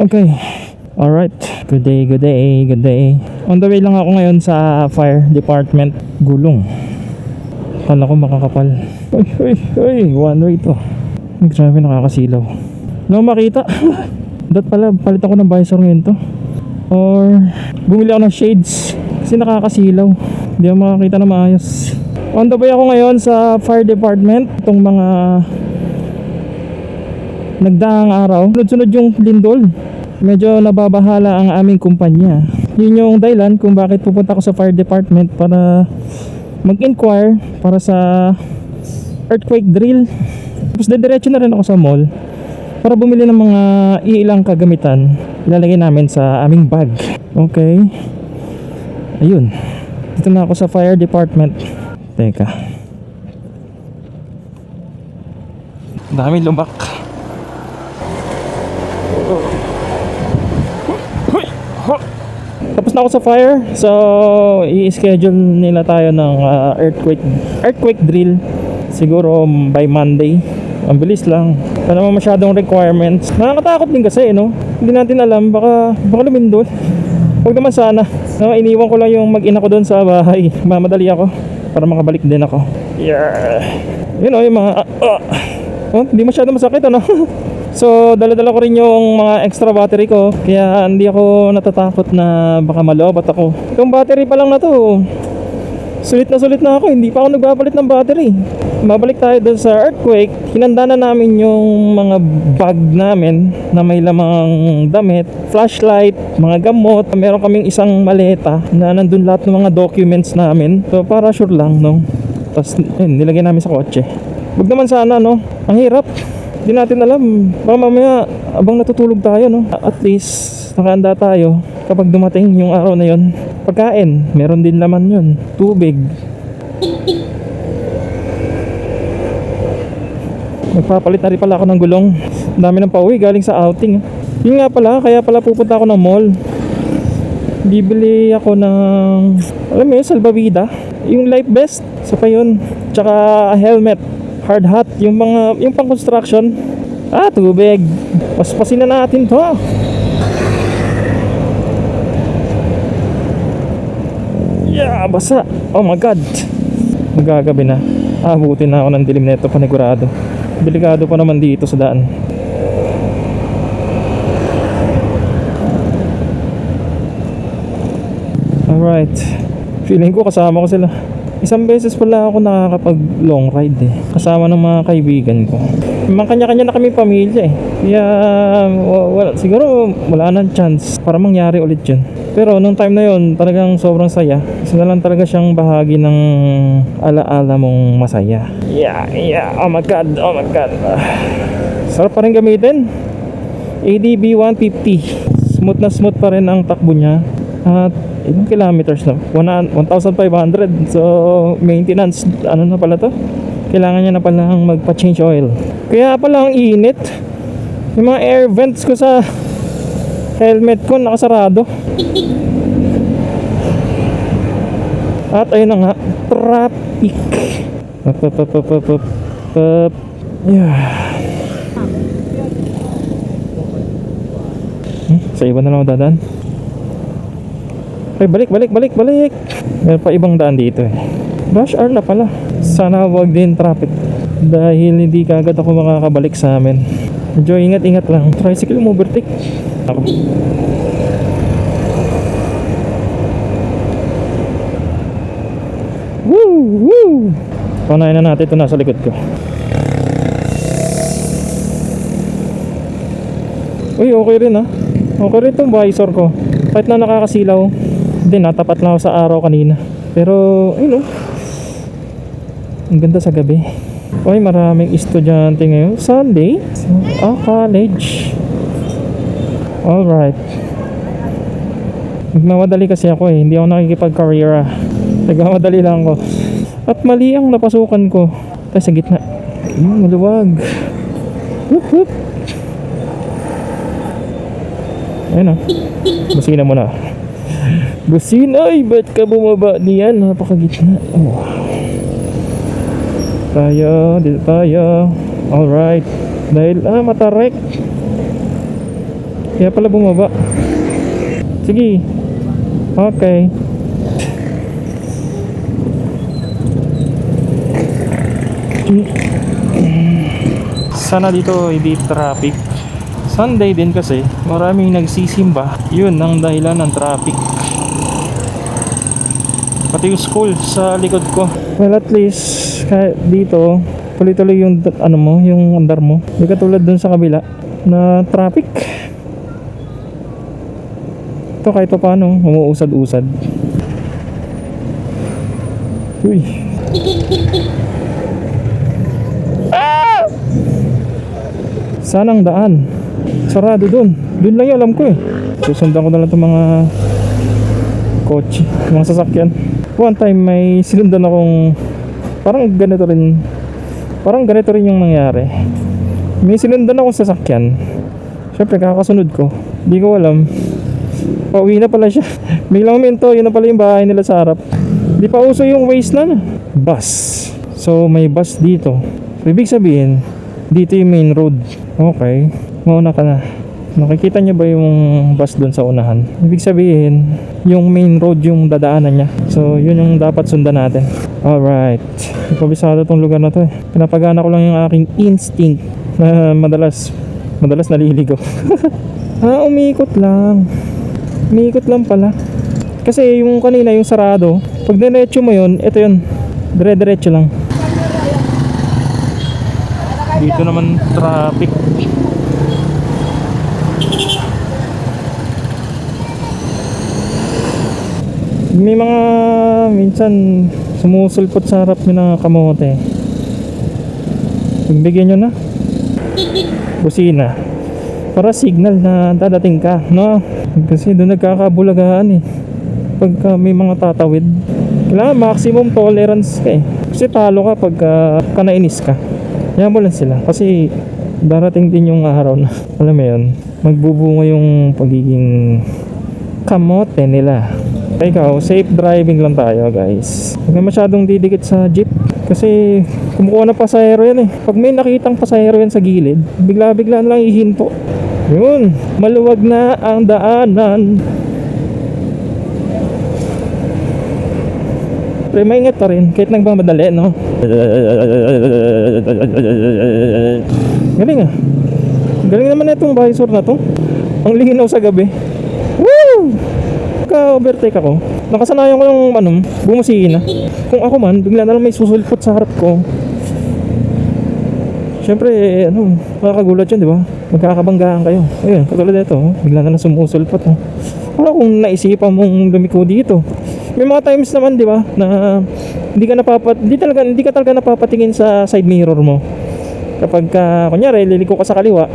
Okay. Alright. Good day, good day, good day. On the way lang ako ngayon sa fire department. Gulong. Kala ko makakapal. Uy, one way to. Grabe, nakakasilaw. No makita. Dat pala, palit ako ng visor ngayon to. Or bumili ako ng shades kasi nakakasilaw. Hindi ako makakita na maayos. On the way ako ngayon sa fire department. Itong mga nagdaang araw, sunod-sunod yung lindol. Medyo nababahala ang aming kumpanya. Yun yung dahilan kung bakit pupunta ako sa fire department para mag-inquire para sa earthquake drill. Tapos diretso na rin ako sa mall para bumili ng mga ilang kagamitan. Ilalagay namin sa aming bag. Okay. Ayun. Dito na ako sa fire department. Teka. Dami lumbak. Tapos na ako sa fire. So i-schedule nila tayo ng earthquake drill. Siguro by Monday. Ang bilis lang. Wala naman masyadong requirements. Nakakatakot din kasi, no? Hindi natin alam, baka lumindol. Huwag naman sana, no? Iniwan ko lang yung mag-ina ko doon sa bahay. Mamadali ako para makabalik din ako. Yeah. Yun o, yung mga hindi masyado masakit, ano? So dala-dala ko rin yung mga extra battery ko, kaya hindi ako natatakot na baka malobat ako. Itong battery pa lang na to, sulit na ako. Hindi pa ako nagbabalit ng battery. Babalik tayo doon sa earthquake. Hinanda na namin yung mga bag namin na may lamang damit, flashlight, mga gamot. Meron kaming isang maleta na nandun lahat ng mga documents namin. So para sure lang, no? Tapos nilagay namin sa kotse. Wag naman sana, no? Ang hirap. Hindi natin alam. Baka mamaya abang natutulog tayo, no? At least nakahanda tayo kapag dumating yung araw na yon. Pagkain, meron din laman yun. Tubig. Magpapalit na rin pala ako ng gulong. Dami ng pauwi galing sa outing. Yun nga pala, kaya pala pupunta ako ng mall. Bibili ako ng, alam mo yun, salbavida. Yung life vest, sa pa yun. Tsaka helmet, hard hat, yung pang construction. Tubig. Paspasin na natin to. Yeah, basa. Oh my god. Magagabi na. Abutin na ako ng dilim nito, panigurado. Delikado pa naman dito sa daan. Alright. Feeling ko kasama ko sila. Isang beses pala ako nakakapag long ride kasama ng mga kaibigan ko. Mga kanya-kanya na kami pamilya Kaya siguro wala nang chance para mangyari ulit yun. Pero nung time na yun talagang sobrang saya. Isa na lang talaga siyang bahagi ng alaala mong masaya. Yeah. Oh my god. Sarap pa rin gamitin. ADB 150. Smooth na smooth pa rin ang takbo niya. At ilang kilometers na? 1,500. So maintenance, ano na pala to? Kailangan niya na palang magpa-change oil. Kaya pala ang init. Yung mga air vents ko sa helmet ko nakasarado. At ayun na nga, traffic. Yeah. Sa iba na lang ako dadaan. Ay, balik. Meron pa ibang daan dito Rush hour na pala. Sana wag din traffic dahil hindi kaagad ako makakabalik sa amin. Medyo ingat lang. Tricycle mo overtake ako. Woo! Panayin na natin ito nasa likod ko. Uy, okay rin Okay rin itong visor ko. Kahit na nakakasilaw. Hindi, natapat lang ako sa araw kanina. Pero, ang ganda sa gabi. Uy, maraming estudyante ngayon. Sunday? College. Alright. Nagmamadali kasi ako hindi ako nakikipag-career Nagmamadali lang ako. At mali ang napasukan ko. Tayo sa gitna. Maluwag. Whoop. Ayun Busina mo na. Busina, ba't ka bumaba diyan? Napakagitna. Dito tayo. Alright. Dahil, matarek. Kaya pala bumaba. Sige. Okay. Sana dito hindi traffic. Sunday din kasi maraming nagsisimba. Yun ang dahilan ng traffic. Pati yung school sa likod ko. Well, at least kahit dito tuloy-tuloy yung ano mo, yung andar mo. Hindi katulad dun sa kabila na traffic. Ito kahit pa paano umuusad-usad. Uy. Sanang daan sarado dun lang yung alam ko eh. Susundan ko na lang itong mga kotse, mga sasakyan. One time may sinundan akong parang ganito rin yung nangyari. May sinundan akong sasakyan, syempre kakasunod ko, di ko alam pauwi na pala siya. Biglang minto, yun na pala yung bahay nila sa harap. Di pa uso yung Waze na bus. So may bus dito, so, ibig sabihin dito yung main road. Okay, mauna ka na. Nakikita niyo ba yung bus doon sa unahan? Ibig sabihin yung main road yung dadaanan niya. So yun yung dapat sundan natin. Alright, kabisado tong lugar na to eh. Pinapagana ko lang yung aking instinct na madalas naliligo. Umiikot lang pala. Kasi yung kanina yung sarado, pag diretso mo yun, ito yun, dire-diretso lang. Dito naman traffic. May mga minsan sumusulpot sa harap ng kamote. Bigyan nyo na busina para signal na dadating ka, no? Kasi doon nagkakabulagaan eh pagka may mga tatawid. Kailangan maximum tolerance ka eh. Kasi talo ka pagka nainis ka. Kaya mo lang sila kasi darating din yung araw na alam mo yun, magbubunga yung pagiging kamote nila. Ikaw, safe driving lang tayo guys. Huwag na masyadong didikit sa jeep kasi kumukuha na pasahero yan eh. Pag may nakitang pasahero yan sa gilid, bigla-bigla na lang ihinto. Yun, maluwag na ang daanan. Pero maingat pa rin kahit nagmamadali, no? Galing ah. Galing naman na itong visor na to. Ang linaw sa gabi. Woo! Ka-overtake ako, nakasanayan ko yung bumusihin na. Kung ako man, bigla na lang may susulpot sa harap ko. Siyempre, makakagulat yun, di ba? Magkakabanggaan kayo. Ayun, katulad nito, bigla na lang sumusulpot. Wala kung naisipan mong lumiko dito. May mga times naman, di ba, na hindi ka talaga napapatingin sa side mirror mo. Kapag kunyari, liliko ka sa kaliwa,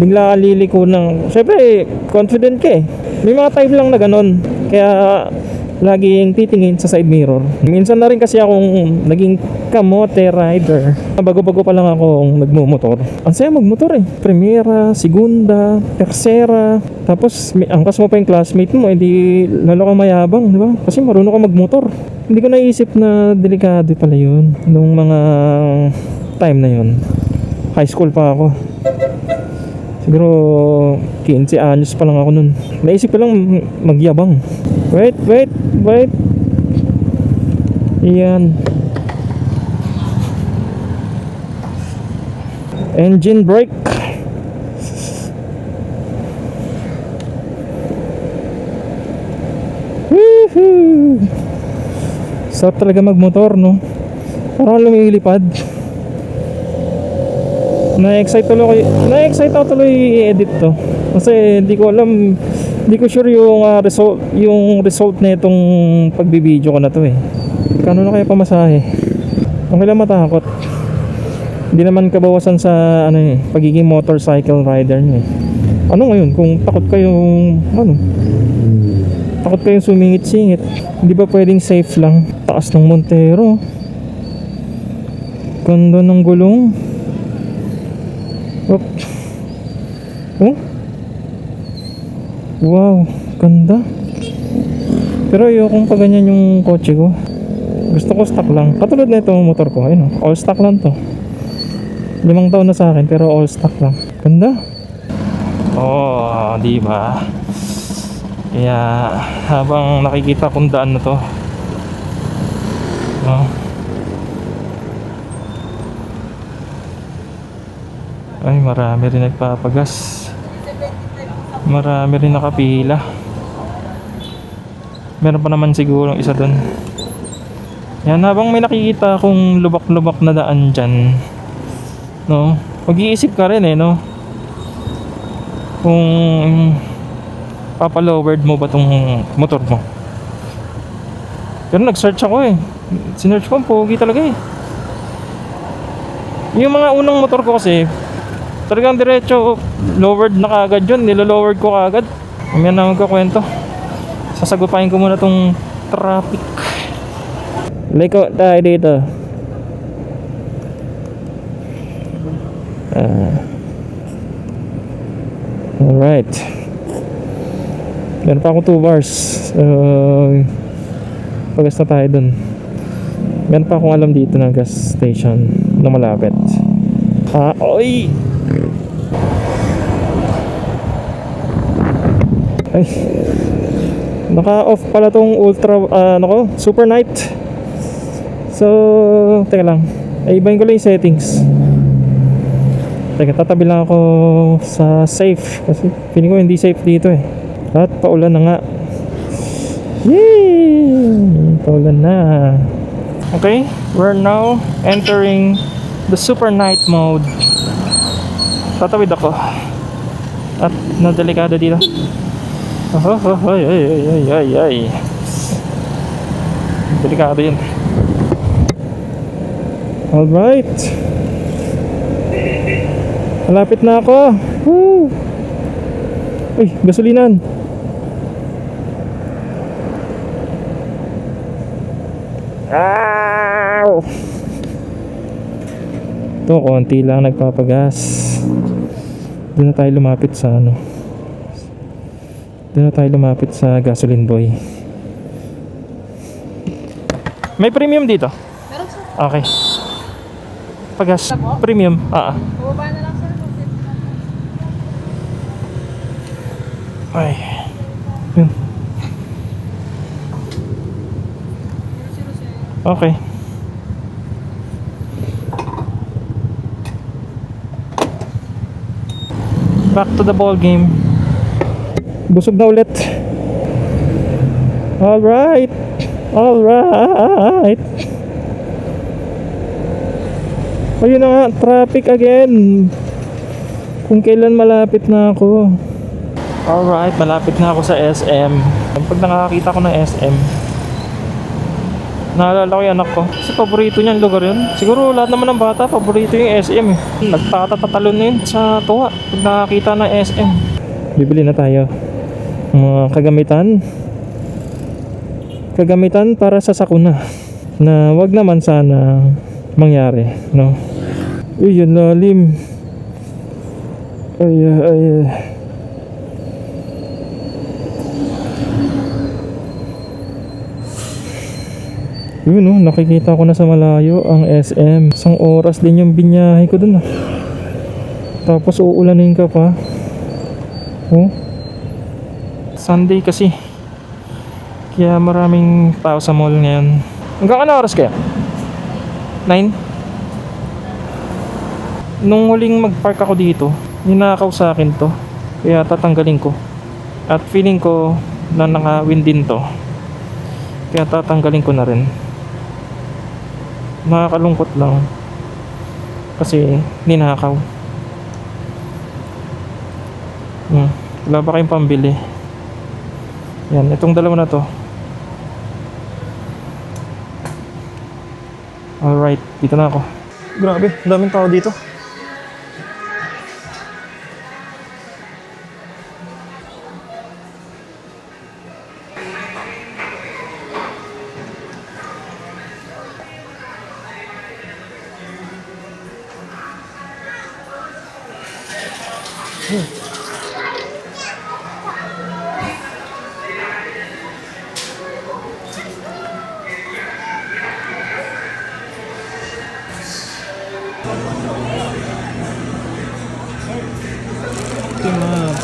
bigla ka liliko ng, siyempre, confident ka eh. May mga time lang na ganun. Kaya laging titingin sa side mirror. Minsan na rin kasi akong naging kamote rider. Bago-bago pa lang akong nagmumotor. Ang saya magmotor eh. Primera, segunda, tercera. Tapos angkas mo pa yung classmate mo, edi lalo kang mayabang, di ba? Kasi marunong ka magmotor. Hindi ko naisip na delikado pala yun nung mga time na yun. High school pa ako. Siguro 15 anyos pa lang ako nun. Naisip ko lang magyabang. Wait. Yan. Engine brake. Woohoo! Sarap talaga magmotor, no? Parang lumilipad. Na-excite ako tuloy i-edit to. Kasi hindi ko alam, hindi ko sure yung result na itong pagbibideo ko na to eh. Kano na kaya pamasahe? Okay lang matakot. Hindi naman kabawasan sa pagiging motorcycle rider niyo eh. Ano ngayon kung takot kayong sumingit-singit, hindi ba pwedeng safe lang? Taas ng Montero, ganda ng gulong. Oh. Wow, ganda. Pero ayokong pa ganyan yung kotse ko. Gusto ko stock lang. Katulad na itong motor ko, ayun, all stock lang to. 5 taon na sa akin pero all stock lang. Ganda. Oh, di ba? Kaya habang nakikita kong daan na to, no? Ay, marami rin nagpapagas. Marami rin nakapila. Meron pa naman siguro isa dun. Yan, habang may nakikita akong lubak-lubak na daan dyan, no? Mag-iisip ka rin no? Kung papalowered mo ba tong motor mo. Pero nag-search ako sinearch ko, ang pogi talaga Yung mga unang motor ko kasi talagang diretso lowered na kagad yun, nilolowered ko kagad. Mamaya na magkakwento. Sasagupain ko muna tong traffic. Liko tayo dito. Alright. Meron pa akong 2 bars. Pagas na tayo dun. Meron pa akong alam dito na gas station na malapit. Oy! Ay, naka-off pala tong ultra, super night. So, teka lang, ibahin ko lang yung settings. Teka, tatabi lang ako sa safe kasi feeling ko hindi safe dito At paulan na nga. Yay! Paulan na. Okay, we're now entering the super night mode. Tatawid ako at nadelikado dito. Ay. Delikado yun. Alright, malapit na ako. Woo! Uy, gasolinan. Ito, konti lang nagpapagas. Doon na tayo lumapit sa Doon na tayo lumapit sa gasoline boy. May premium dito? Meron sir. Okay. Pagas premium. Bumaba na lang sir. Ay. Yun. Okay. Back to the ball game. Busog na ulit. Alright. Ayun na nga, traffic again. Kung kailan malapit na ako. Alright, malapit na ako sa SM. Pag nakakita ko ng SM, naalala ko yung anak ko. Kasi paborito niya lugar yun. Siguro lahat naman ng bata, paborito yung SM Nagtatatalon na yun sa tuwa pag nakakita ng SM. Bibili na tayo mga kagamitan para sa sakuna na wag naman sana mangyari, no? Uy, yun lalim. Ay. Yun nakikita ko na sa malayo ang SM. Isang oras din yung binyahe ko dun Tapos uulanin ka pa. Sunday kasi, kaya maraming tao sa mall ngayon. Hanggang ano oras kaya? 9? Nung huling magpark ako dito, ninakaw sa akin to, kaya tatanggalin ko. At feeling ko na naka-win din to, kaya tatanggalin ko na rin. Nakakalungkot lang kasi ninakaw. Wala ba kayong pambili? Yan, itong dalawa na to. Alright, dito na ako. Grabe, daming tao dito.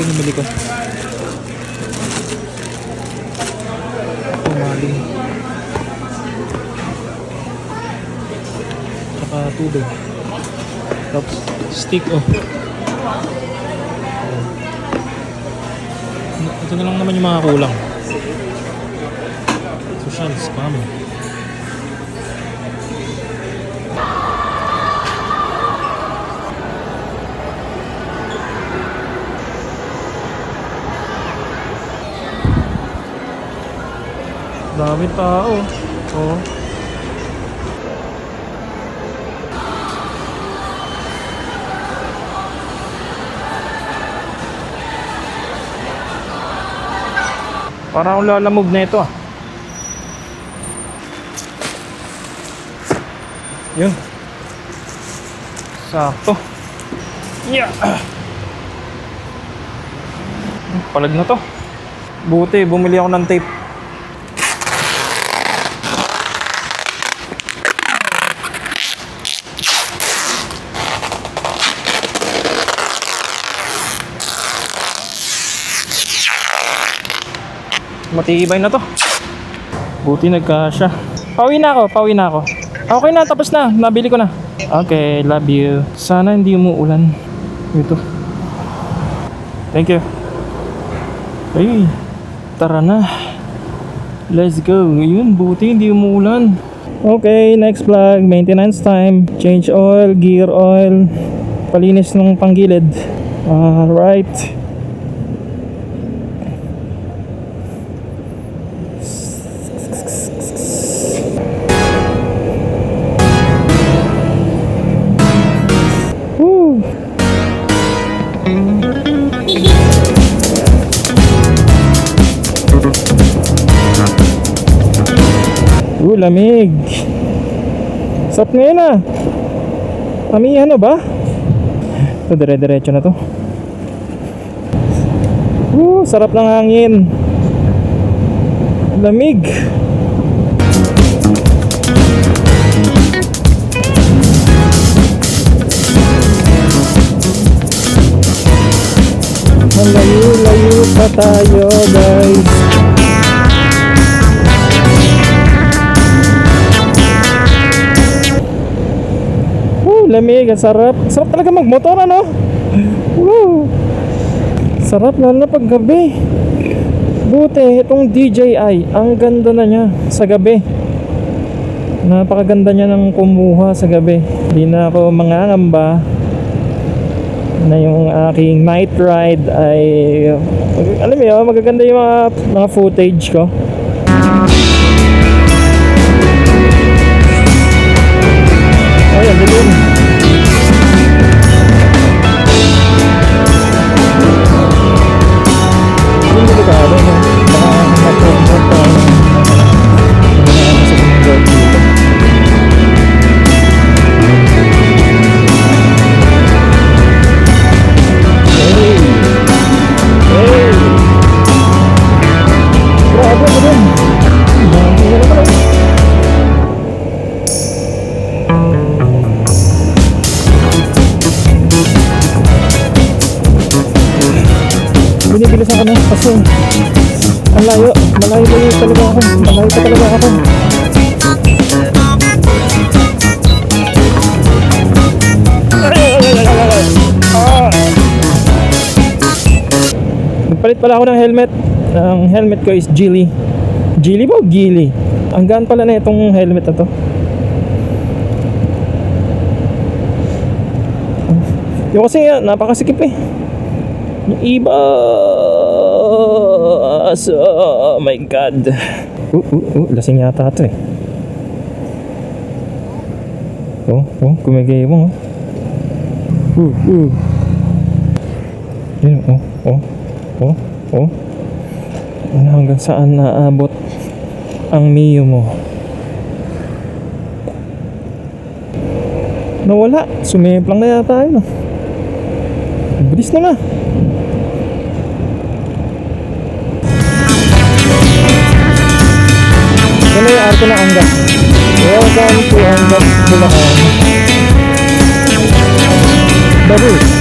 pinamili ko. Mali. Tsaka tubig. Tapos stick oh. Ito na lang naman yung mga kulang. Social spam. Dami tao. Oh. Parang akong lalamog na ito ah. Yun. Sakto. Yeah. Palag na to. Buti, bumili ako ng tape. Matibay na to. Buti nagkasya. Pauwi na ako. Okay na, tapos na. Nabili ko na. Okay, love you. Sana hindi umuulan. Ito. Thank you. Ay, tara na. Let's go. Yun, buti hindi umuulan. Okay, next vlog. Maintenance time. Change oil, gear oil. Palinis ng panggilid. Alright. Lamig. Sarap ngayon ah. Amihan na ba? Ito, dire-diretso na to. Sarap ng hangin. Lamig. Malayo-layo pa tayo guys. Lamig, sarap. Sarap talaga magmotor ano? Woo! Sarap lalo na pag gabi. Buti itong DJI, ang ganda na niya sa gabi. Napakaganda niya ng kumuha sa gabi. Hindi na ako mangangamba na yung aking night ride ay alam mo yun, magaganda yung mga footage ko. Ayan, dilim. Hindi delikado, no? Baka mag-convert tayo ng sa convert dito. Hey! Grabe mo rin! Dami na naman. Binibilisan ko na kasi ang layo, malayo talaga ako, malayo pa talaga ako. Nagpalit pala ako ng helmet. Ang helmet ko is Geely. Geely ba o Geely? Ang gaan pala na itong helmet na to. Yung kasi napakasikip eh. Yung iba, oh my god. Lasing yata ito eh. Kumigay mo. Yun, ano hanggang saan naabot ang Mio mo? Nawala, sumiplang na yata yun. Bilis na nga. Yan na yung arko ng Angat. Welcome to Angat, Bulacan. Baru.